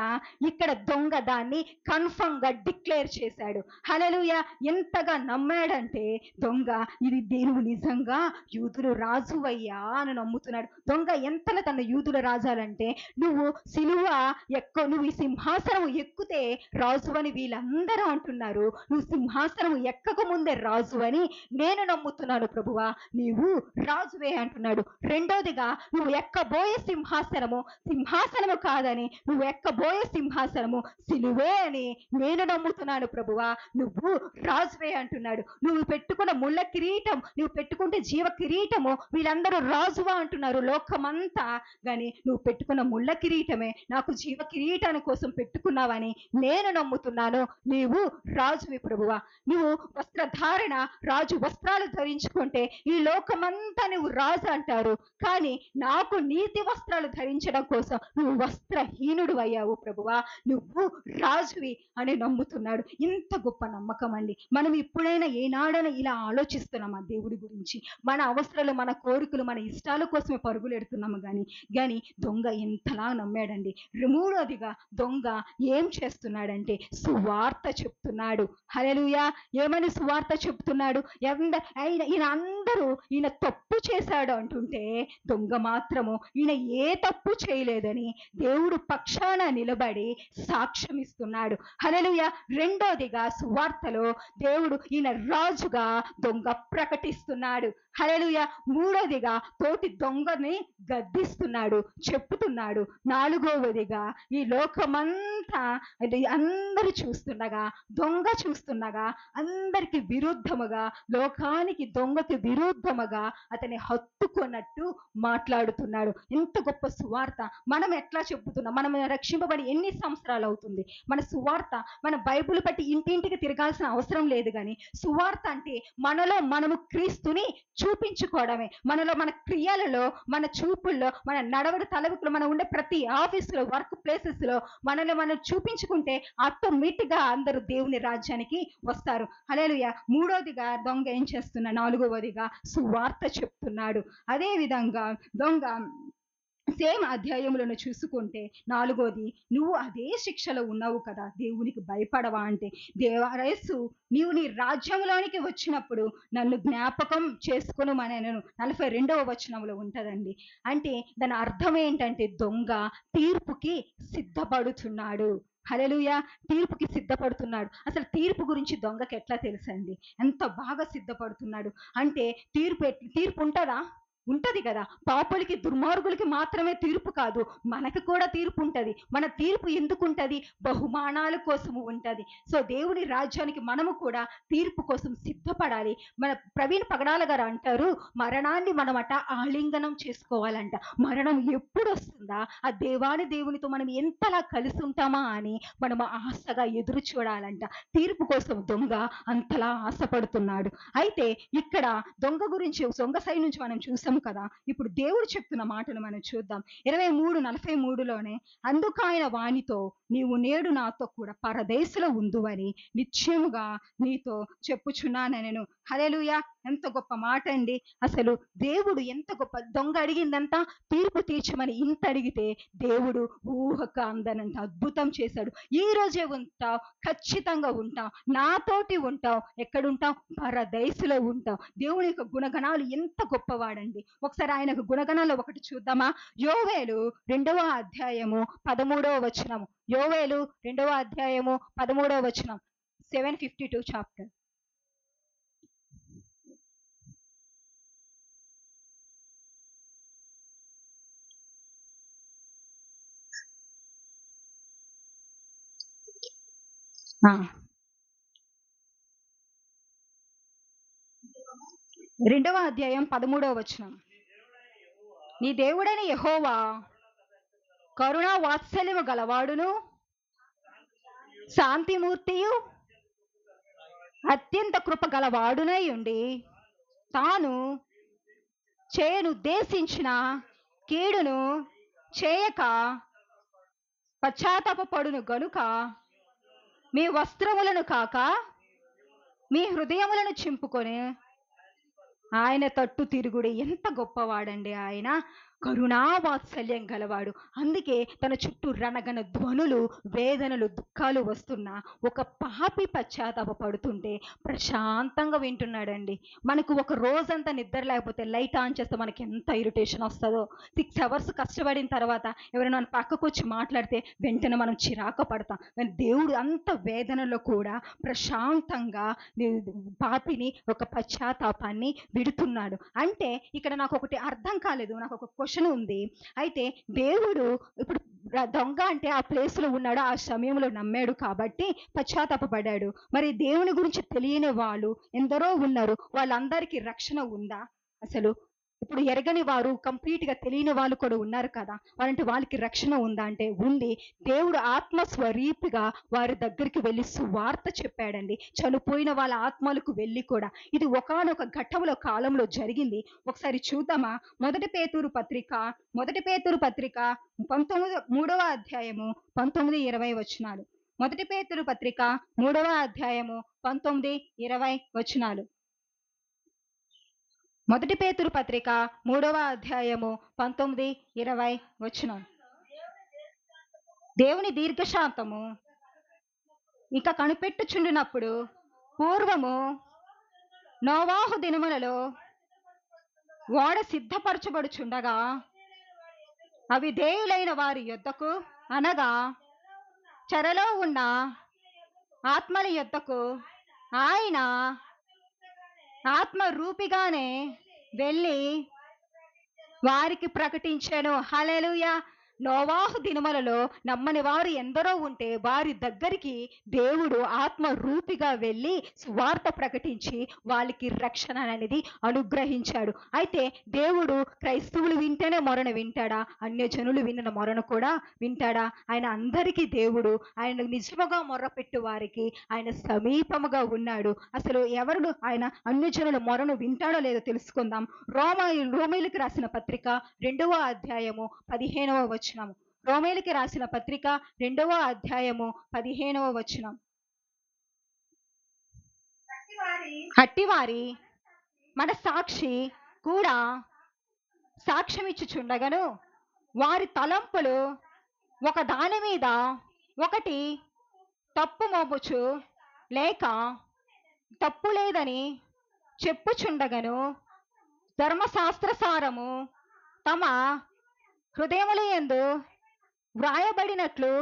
ఇక్కడ దొంగ దాన్ని కన్ఫర్మ్ గా డిక్లేర్ చేశాడు. హల్లెలూయా! ఎంతగా నమ్మాడంటే దొంగ ఇది దేవుడు నిజంగా యూదులు రాజు అయ్యా అని నమ్ముతున్నాడు. దొంగ ఎంతలా తన యూదుల రాజాలంటే నువ్వు శిలువ నువ్వు ఈ సింహాసనం ఎక్కుతే రాజు అని వీళ్ళందరూ అంటున్నారు. నువ్వు సింహాసనం ఎక్కక ముందే రాజు అని నేను నమ్ముతున్నాను ప్రభువా, నీవు రాజువే అంటున్నాడు. రెండోదిగా నువ్వు ఎక్కబోయే సింహాసనము కాదని, నువ్వు ఎక్కబోయే సింహాసనము సిలువే అని నేను నమ్ముతున్నాను ప్రభువా, నువ్వు రాజువే అంటున్నాడు. నువ్వు పెట్టుకున్న ముళ్ళ కిరీటం, నువ్వు పెట్టుకుంటే జీవ కిరీటము వీళ్ళందరూ రాజువా అంటున్నారు లోకమంతా. కానీ నువ్వు పెట్టుకున్న ముళ్ళ కిరీటమే నాకు జీవ కిరీటాని కోసం పెట్టుకున్నావని నేను నమ్ముతున్నాను. నీవు రాజువి ప్రభువా. నువ్వు వస్త్రధారణ, రాజు వస్త్రాలు ధరించుకుంటే ఈ లోకమంతా నువ్వు రాజు అంటారు. కానీ నాకు నీతి వస్త్రాలు ధరించడం కోసం నువ్వు వస్త్రహీనుడు అయ్యావు ప్రభువా, నువ్వు రాజువి అని నమ్ముతున్నాడు. ఇంత గొప్ప నమ్మకం అండి. మనం ఇప్పుడైనా ఏనాడైనా ఇలా ఆలోచిస్తున్నామా దేవుడి గురించి? మన అవసరాలు, మన కోరికలు, మన ఇష్టాల కోసమే పరుగులు ఎడుతున్నాము. కానీ దొంగ ఎంతలా నమ్మాడండి. మూడోదిగా దొంగ ఏం చేస్తున్నాడంటే సువార్త చెప్తున్నాడు. హల్లెలూయా! ఏమని సువార్త చెప్తున్నాడు? ఈయన తప్పు చేశాడు అంటుంటే దొంగ మాత్రము ఈయన ఏ తప్పు చేయలేదని దేవుడు పక్షాన నిలబడి సాక్ష్యం ఇస్తున్నాడు. హల్లెలూయా! రెండోదిగా సువార్తలో దేవుడు ఈయన రాజుగా దొంగ ప్రకటిస్తున్నాడు. హల్లెలూయా! మూడోదిగా తోటి దొంగని గద్దిస్తున్నాడు, చెప్పుతున్నాడు. నాలుగవదిగా ఈ లోకమంతా అందరూ చూస్తుండగా, దొంగ చూస్తుండగా అందరికి విరుద్ధముగా, లోకానికి దొంగకి విరుద్ధముగా అతని హత్తుకున్నట్టు మాట్లాడుతున్నాడు. ఎంత గొప్ప సువార్త! మనం ఎట్లా చెప్పుతున్నాం? మనం రక్షింపబడి ఎన్ని సంవత్సరాలు అవుతుంది? మన సువార్త, మన బైబిల్ బట్టి ఇంటింటికి తిరగాల్సిన అవసరం లేదు. కానీ సువార్త అంటే మనలో మనము క్రీస్తుని చూపించుకోవడమే. మనలో, మన క్రియలలో, మన చూపుల్లో, మన నడవడి తలవికులు, మనం ఉండే ప్రతి ఆఫీసులో, వర్క్ ప్లేసెస్ లో మనలో మనం చూపించుకుంటే ఆటోమేటిక్ గా అందరూ దేవుని రాజ్యానికి వస్తారు. హల్లెలూయా! మూడోదిగా దొంగ ఏం చేస్తున్నా? నాలుగవదిగా సువార్త చెప్తున్నాడు. అదే విధంగా దొంగ సేమ్ అధ్యాయములను చూసుకుంటే నాలుగోది, నువ్వు అదే శిక్షలో ఉన్నావు కదా, దేవునికి భయపడవా అంటే, దేవారేసు నీవు నీ రాజ్యంలోనికి వచ్చినప్పుడు నన్ను జ్ఞాపకం చేసుకొనుమనెను 42వ వచనంలో ఉంటదండి. అంటే దాని అర్థం ఏంటంటే దొంగ తీర్పుకి సిద్ధపడుతున్నాడు. హల్లెలూయా! తీర్పుకి సిద్ధపడుతున్నాడు. అసలు తీర్పు గురించి దొంగకి ఎట్లా తెలుసండి? ఎంత బాగా సిద్ధపడుతున్నాడు అంటే తీర్పు ఉంటదా? ఉంటది కదా. పాపులకి, దుర్మార్గులకి మాత్రమే తీర్పు కాదు, మనకు కూడా తీర్పు ఉంటది. మన తీర్పు ఎందుకు ఉంటది? బహుమానాల కోసము ఉంటది. సో దేవుని రాజ్యానికి మనము కూడా తీర్పు కోసం సిద్ధపడాలి. మన ప్రవీణ్ పగడాల గారు అంటారు, మరణాన్ని మనమట ఆలింగనం చేసుకోవాలంట. మరణం ఎప్పుడు వస్తుందా, ఆ దేవునితో మనం ఎంతలా కలిసి ఉంటామా అని మనం ఆశగా ఎదురు చూడాలంట. తీర్పు కోసం దొంగ అంతలా ఆశపడుతున్నాడు. అయితే ఇక్కడ దొంగ గురించి, దొంగ సైడ్ నుంచి మనం చూసాం కదా. ఇప్పుడు దేవుడు చెప్తున్న మాటను మనం చూద్దాం. 23:43లోనే, అందుకు ఆయన వానితో, నీవు నేడు నాతో కూడా పరదేశంలో ఉందువని నిశ్చయముగా నీతో చెప్పుచున్నానెను. హల్లెలూయా! ఎంత గొప్ప మాట అండి. అసలు దేవుడు ఎంత గొప్ప. దొంగ అడిగిందంతా తీర్పు తీర్చమని ఇంత అడిగితే దేవుడు ఊహక అందనంత అద్భుతం చేశాడు. ఈ రోజే ఉంటావు, ఖచ్చితంగా ఉంటావు, నాతోటి ఉంటావు. ఎక్కడుంటావు? పరదేశంలో ఉంటావు. దేవుని యొక్క గుణగణాలు ఎంత గొప్పవాడండి. ఒకసారి ఆయన గుణగణాల్లో ఒకటి చూద్దామా? యోవేలు 2వ అధ్యాయము 13వ వచనము. యోవేలు 2వ అధ్యాయము 13వ వచనం. 752 చాప్టర్. 2వ అధ్యాయం 13వ వచనం. నీ దేవుడైన యెహోవా కరుణా వాత్సల్యము గలవాడును శాంతిమూర్తియు అత్యంత కృప గలవాడునై ఉండి తాను చేయనుద్దేశించిన కీడును చేయక పశ్చాత్తాపపడును గనుక మీ వస్త్రములను కాక మీ హృదయములను చింపుకొని ఆయన తట్టు తిరుగుడి. ఎంత గొప్పవాడండి ఆయన, కరుణా వాత్సల్యం గలవాడు. అందుకే తన చుట్టూ రణగన ధ్వనులు, వేదనలు, దుఃఖాలు వస్తున్నా ఒక పాపి పశ్చాత్తాప పడుతుంటే ప్రశాంతంగా వింటున్నాడండి. మనకు ఒక రోజంతా నిద్ర లేకపోతే లైట్ ఆన్ చేస్తే మనకి ఎంత ఇరిటేషన్ వస్తుందో, 6 hours కష్టపడిన తర్వాత ఎవరైనా మన పక్కకు వచ్చి మాట్లాడితే వెంటనే మనం చిరాకు పడతాం. కానీ దేవుడు అంత వేదనలో కూడా ప్రశాంతంగా పాపిని ఒక పశ్చాత్తాపాన్ని విడుతున్నాడు. అంటే ఇక్కడ నాకు ఒకటి అర్థం కాలేదు, నాకు ఒక క్వశ్చన్ ఉంది. అయితే దేవుడు ఇప్పుడు దొంగ అంటే ఆ ప్లేస్లో ఉన్నాడు, ఆ సమయంలో నమ్మాడు కాబట్టి పశ్చాత్తాపపడ్డాడు. మరి దేవుని గురించి తెలియని వాళ్ళు ఎందరో ఉన్నారు, వాళ్ళందరికీ రక్షణ ఉందా? అసలు ఇప్పుడు ఎరగని వారు, కంప్లీట్గా తెలియని వాళ్ళు కూడా ఉన్నారు కదా, వాళ్ళకి రక్షణ ఉందా అంటే ఉంది. దేవుడు ఆత్మస్వరూపిగా వారి దగ్గరికి వెళ్ళి సువార్త చెప్పాడండి. చనిపోయిన వాళ్ళ ఆత్మలకు వెళ్ళి కూడా. ఇది ఒకానొక ఘట్టంలో కాలంలో జరిగింది. ఒకసారి చూద్దామా? మొదటి పేతురు పత్రిక 3వ అధ్యాయము 19-20 వచనాలు. మొదటి పేతురు పత్రిక 3వ అధ్యాయము 19-20 వచనాలు. మొదటి పేతురు పత్రిక 3వ అధ్యాయము 19-20 వచనం. దేవుని దీర్ఘశాంతము ఇంకా కనిపెట్టుచుండినప్పుడు పూర్వము నోవాహు దినములలో ఓడ సిద్ధపరచబడుచుండగా అవిధేయులైన వారి యొద్దకు, అనగా చెరలో ఉన్న ఆత్మల యొద్దకు ఆయన ఆత్మరూపిగానే వెళ్ళి వారికి ప్రకటించాను. హల్లెలూయా. నోవాహు దినములలో నమ్మని వారు ఎందరో ఉంటే వారి దగ్గరికి దేవుడు ఆత్మరూపిగా వెళ్ళి సువార్త ప్రకటించి వాళ్ళకి రక్షణ అనేది అనుగ్రహించాడు. అయితే దేవుడు క్రైస్తవులు వింటేనే మొరను వింటాడా? అన్యజనులు విన్న మొరను కూడా వింటాడా? ఆయన అందరికీ దేవుడు, ఆయన నిజముగా మొర్రపెట్టు వారికి ఆయన సమీపముగా ఉన్నాడు. అసలు ఎవరు ఆయన అన్యజనుల మొరను వింటాడో లేదో తెలుసుకుందాం. రోమీయులకు రాసిన పత్రిక 2వ అధ్యాయము 15వ వచనం. రోమీయులకు రాసిన పత్రిక 2వ అధ్యాయము 15వ వచనం. హట్టివారి మన సాక్షి కూడా సాక్ష్యం ఇచ్చుచుండగను వారి తలంపులు ఒక దాని మీద ఒకటి తప్పు మోపుచు లేక తప్పు లేదని చెప్పుచుండగను ధర్మశాస్త్రసారము తమ హృదయముల యందు వ్రాయబడినట్లు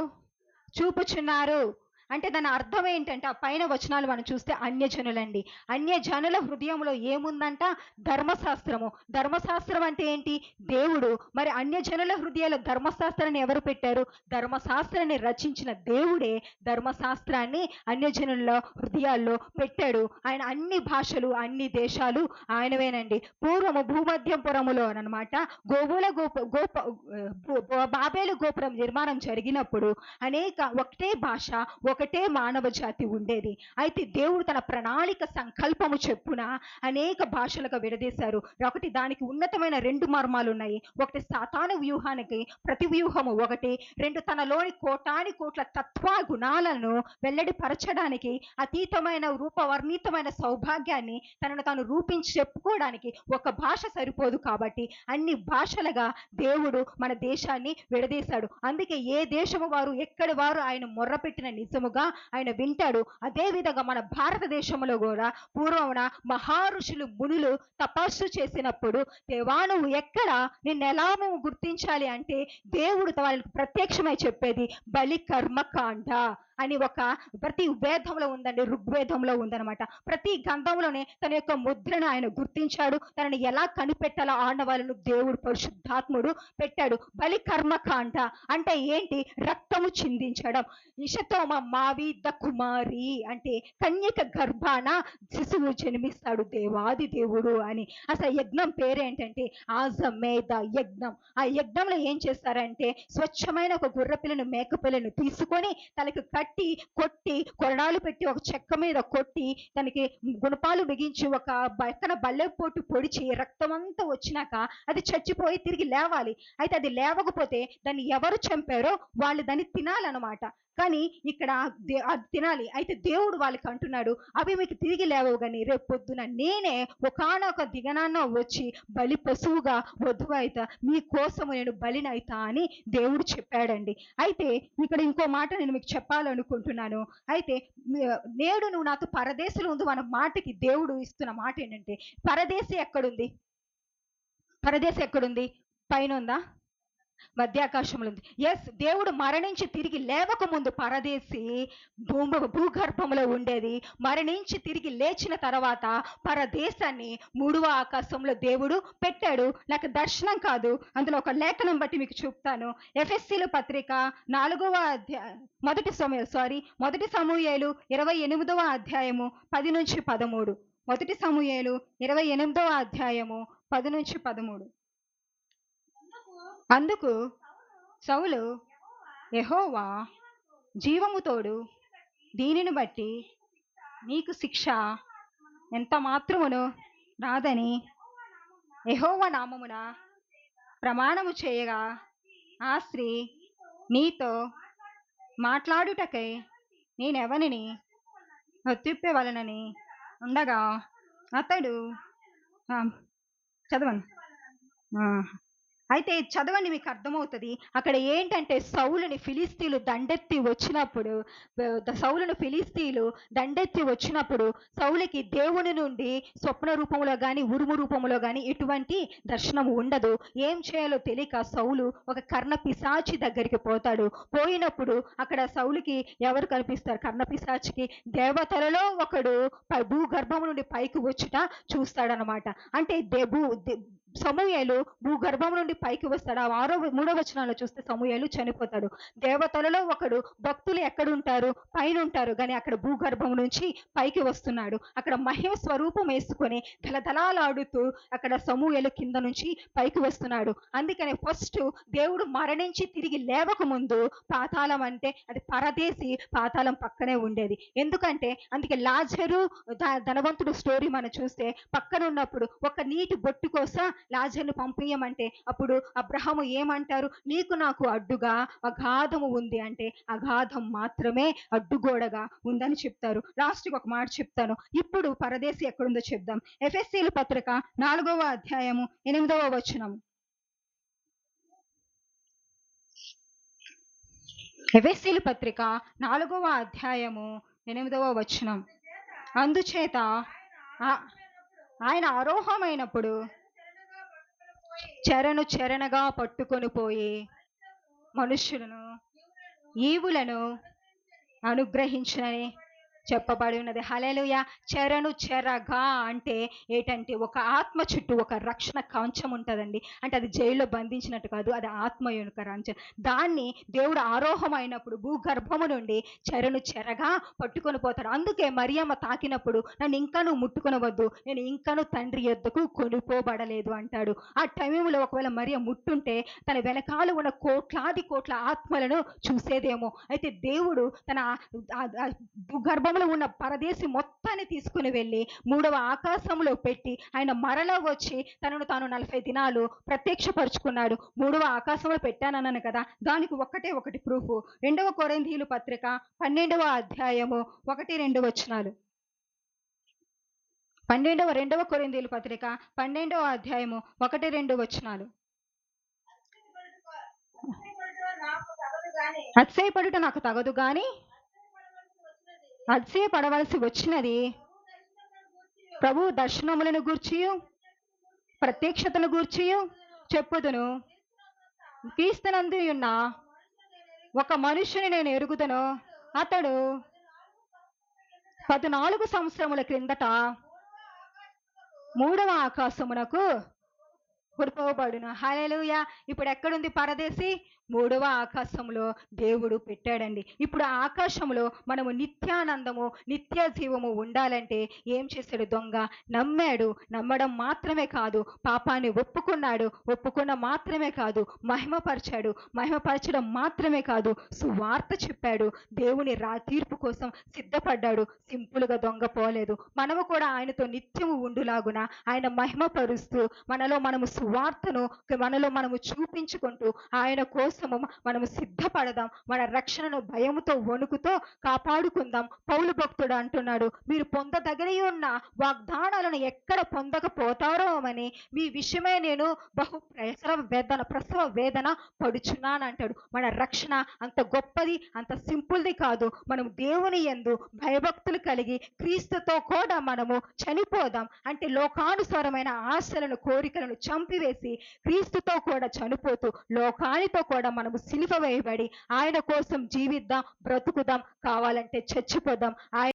చూపుచున్నారు. అంటే దాని అర్థం ఏంటంటే ఆ పైన వచనాలు మనం చూస్తే అన్యజనులండి. అన్యజనుల హృదయంలో ఏముందంట? ధర్మశాస్త్రము. ధర్మశాస్త్రం అంటే ఏంటి? దేవుడు. మరి అన్యజనుల హృదయాలు ధర్మశాస్త్రాన్ని ఎవరు పెట్టారు? ధర్మశాస్త్రాన్ని రచించిన దేవుడే ధర్మశాస్త్రాన్ని అన్యజనుల హృదయాల్లో పెట్టాడు. ఆయన అన్ని భాషలు, అన్ని దేశాలు ఆయనవేనండి. పూర్వము భూమధ్యంపురములో అనమాట బాబేలు గోపురం నిర్మాణం జరిగినప్పుడు ఒకటే భాష, ఒకటే మానవ జాతి ఉండేది. అయితే దేవుడు తన ప్రణాళిక సంకల్పము చెప్పున అనేక భాషలుగా విడదీశారు. ఒకటి, దానికి ఉన్నతమైన 2 మర్మాలు ఉన్నాయి. ఒకటి సాతాను వ్యూహానికి ప్రతి వ్యూహము ఒకటి. 2, తనలోని కోటాని కోట్ల తత్వ గుణాలను వెల్లడిపరచడానికి, అతీతమైన రూపవర్ణితమైన సౌభాగ్యాన్ని తనను తాను రూపించి చెప్పుకోవడానికి ఒక భాష సరిపోదు. కాబట్టి అన్ని భాషలుగా దేవుడు మన దేశాన్ని విడదీశాడు. అందుకే ఏ దేశము వారు, ఎక్కడి వారు ఆయన మొర్రపెట్టిన నిజముగా ఆయన వింటాడు. అదే విధంగా మన భారతదేశంలో కూడా పూర్వమున మహారుషులు, మునులు తపస్సు చేసినప్పుడు దేవా నువ్వు ఎక్కడ, నిన్నెలా మేము గుర్తించాలి అంటే దేవుడు వాళ్ళకి ప్రత్యక్షమై చెప్పేది బలి కర్మకాండ. అని ఒక ప్రతి వేదంలో ఉందండి, ఋగ్వేదంలో ఉందన్నమాట. ప్రతి గ్రంథంలోనే తన యొక్క ముద్రను ఆయన గుర్తించాడు. తనని ఎలా కనిపెట్టాలో ఆనవాళ్ళను దేవుడు పరిశుద్ధాత్ముడు పెట్టాడు. బలి కర్మకాండ అంటే ఏంటి? రక్తము చిందించడం. ఇషతోమ మావిద కుమారి అంటే కన్యక గర్భాన శిశువు జన్మిస్తాడు దేవాది దేవుడు అని. అసలు యజ్ఞం పేరేంటంటే ఆజమేధ యజ్ఞం. ఆ యజ్ఞంలో ఏం చేస్తారంటే స్వచ్ఛమైన ఒక గుర్రపిల్లను మేకపిల్లను తీసుకొని తనకి కట్టి కొట్టి కొరడాలు పెట్టి ఒక చెక్క మీద కొట్టి తనకి గుణపాలు బిగించి ఒక పక్కన బల్లెపోటు పొడిచి రక్తం అంతా వచ్చినాక అది చచ్చిపోయి తిరిగి లేవాలి. అయితే అది లేవకపోతే దాన్ని ఎవరు చంపారో వాళ్ళు దాన్ని తినాలన్నమాట. కానీ ఇక్కడ అది తినాలి. అయితే దేవుడు వాళ్ళకి అంటున్నాడు, అవి మీకు తిరిగి లేవవు కానీ రేపు పొద్దున నేనే ఒకానొక దిగనాన్న వచ్చి బలి పశువుగా వధువైతా, మీ కోసము నేను బలినైతా అని దేవుడు చెప్పాడండి. అయితే ఇక్కడ ఇంకో మాట నేను మీకు చెప్పాలనుకుంటున్నాను. అయితే నేడు నువ్వు నాతో పరదేశంలో ఉంది అన్న మాటకి దేవుడు ఇస్తున్న మాట ఏంటంటే, పరదేశి ఎక్కడుంది? పరదేశం ఎక్కడుంది? పైన ఉందా? మధ్యాకాశంలో ఉంది. ఎస్, దేవుడు మరణించి తిరిగి లేవక ముందు పరదేశి భూగర్భంలో ఉండేది. మరణించి తిరిగి లేచిన తర్వాత పరదేశాన్ని మూడవ ఆకాశంలో దేవుడు పెట్టాడు. నాకు దర్శనం కాదు, అందులో ఒక లేఖనం బట్టి మీకు చెప్తాను. ఎఫెసీల పత్రిక 4వ అధ్యాయం మొదటి సమూయేలు 28వ అధ్యాయము 10 నుంచి 13. మొదటి సమూయేలు 28వ అధ్యాయము 10 నుంచి 13. అందుకు సౌలు యెహోవా జీవము తోడు, దీనిని బట్టి నీకు శిక్ష ఎంత మాత్రమును రాదని యెహోవా నామమున ప్రమాణము చేయగా, ఆ స్త్రీ నీతో మాట్లాడుటకై నేనెవనిని ఒత్తిప్పవలనని ఉండగా అతడు చదవండి. అయితే చదవండి, మీకు అర్థమవుతుంది. అక్కడ ఏంటంటే సౌలుని ఫిలిస్తీన్లు దండెత్తి వచ్చినప్పుడు సౌలుకి దేవుని నుండి స్వప్న రూపంలో కానీ ఉరుము రూపంలో కానీ ఎటువంటి దర్శనం ఉండదు. ఏం చేయాలో తెలియక సౌలు ఒక కర్ణ పిశాచి దగ్గరికి పోతాడు. పోయినప్పుడు అక్కడ సౌలుకి ఎవరు కనిపిస్తారు? కర్ణ పిశాచికి దేవతలలో ఒకడు భూగర్భం నుండి పైకి వచ్చుట చూస్తాడనమాట. అంటే సమూయేలు భూగర్భం నుండి పైకి వస్తాడు. 3వ వచనంలో చూస్తే సమూయేలు చనిపోతాడు. దేవతలలో ఒకడు, భక్తులు ఎక్కడుంటారు? పైన ఉంటారు, కానీ అక్కడ భూగర్భం నుంచి పైకి వస్తున్నాడు. అక్కడ మహిమ స్వరూపం వేసుకొని దళదళాలాడుతూ అక్కడ సమూయేలు కింద నుంచి పైకి వస్తున్నాడు. అందుకనే ఫస్ట్ దేవుడు మరణించి తిరిగి లేవక ముందు పాతాళం అంటే అది పరదేశి పాతాళం పక్కనే ఉండేది. ఎందుకంటే అందుకే లాజరు ధనవంతుడు స్టోరీ మనం చూస్తే పక్కన ఉన్నప్పుడు ఒక నీటి బొట్టు కోసం లాజర్ను పంపించమంటే అప్పుడు అబ్రహాము ఏమంటారు? నీకు నాకు అడ్డుగా అగాధము ఉంది అంటే అగాధం మాత్రమే అడ్డుగోడగా ఉందని చెప్తారు. లాస్ట్కి ఒక మాట చెప్తాను. ఇప్పుడు పరదేశి ఎక్కడుందో చెప్దాం. ఎఫెసీల పత్రిక 4వ అధ్యాయము 8వ వచనం. ఎఫెసీల పత్రిక 4వ అధ్యాయము 8వ వచనం. అందుచేత ఆయన ఆరోహమైనప్పుడు చెరనుగా పట్టుకొని పోయి మనుష్యులను ఈవులను అనుగ్రహించని చెప్పబడి ఉన్నది. హల్లెలూయా. చెరగా అంటే ఏంటంటే ఒక ఆత్మ చుట్టూ ఒక రక్షణ కవచం ఉంటుందండి. అంటే అది జైల్లో బంధించినట్టు కాదు, అది ఆత్మ యొక్క రంచం. దాన్ని దేవుడు ఆరోహమైనప్పుడు భూగర్భము నుండి చెరగా పట్టుకొని పోతాడు. అందుకే మరియమ్మ తాకినప్పుడు నన్ను ఇంకాను ముట్టుకొనవద్దు, నేను ఇంకాను తండ్రి యొద్దకు కొనిపోబడలేదు అంటాడు. ఆ టైంలో ఒకవేళ మరియ ముట్టుంటే తన వెనకాల ఉన్న కోట్ల ఆత్మలను చూసేదేమో. అయితే దేవుడు తన భూగర్భంలో ఉన్న పరదేశి మొత్తాన్ని తీసుకుని వెళ్ళి 3వ ఆకాశంలో పెట్టి ఆయన మరలా వచ్చి తనను తాను 40 దినాలు ప్రత్యక్షపరుచుకున్నాడు. 3వ ఆకాశంలో పెట్టానన్నాను కదా, దానికి ఒకటి ప్రూఫ్. 2వ కొరింథీయుల పత్రిక 12వ అధ్యాయము 1-2 వచనాలు. 2వ కొరింథీయుల పత్రిక 12వ అధ్యాయము 1-2 వచనాలు. అతిశయపడుట నాకు తగదు గాని అతిశయపడవలసి వచ్చినది ప్రభు దర్శనములను గూర్చి ప్రత్యక్షతను గూర్చి చెప్పుదును. క్రీస్తునందు ఉన్న ఒక మనుషుని నేను ఎరుగుదను, అతడు 14 సంవత్సరముల క్రిందట మూడవ ఆకాశమునకు కొనుకోబడును. హల్లెలూయా. ఇప్పుడు ఎక్కడుంది పరదేశి? మూడవ ఆకాశంలో దేవుడు పెట్టాడండి. ఇప్పుడు ఆకాశంలో మనము నిత్యానందము నిత్య జీవము ఉండాలంటే ఏం చేశాడు? దొంగ నమ్మాడు. నమ్మడం మాత్రమే కాదు, పాపాన్ని ఒప్పుకున్న మాత్రమే కాదు, మహిమపరచడం మాత్రమే కాదు, సువార్త చెప్పాడు. దేవుని తీర్పు కోసం సిద్ధపడ్డాడు. సింపుల్గా దొంగ పోలేదు. మనము కూడా ఆయనతో నిత్యము ఉండులాగున ఆయన మహిమపరుస్తూ మనము సువార్తను మనము చూపించుకుంటూ ఆయన కోసము మనము సిద్ధపడదాం. మన రక్షణను భయముతో వణుకుతో కాపాడుకుందాం. పౌలు భక్తుడు అంటున్నాడు, మీరు పొందదగని ఉన్న వాగ్దానాలను ఎక్కడ పొందకపోతారో అని మీ విషయమే నేను బహు ప్రసవ వేదన పడుచున్నాను అంటాడు. మన రక్షణ అంత గొప్పది, అంత సింపుల్ది కాదు. మనం దేవుని యందు భయభక్తులు కలిగి క్రీస్తుతో కూడా మనము చనిపోదాం. అంటే లోకానుసారమైన ఆశలను కోరికలను చంపివేసి క్రీస్తుతో కూడా చనిపోతూ లోకానితో కూడా మనము సిలువ వేయబడి ఆయన కోసం జీవిద్దాం, బ్రతుకుదాం, కావాలంటే చచ్చిపోదాం. ఆయన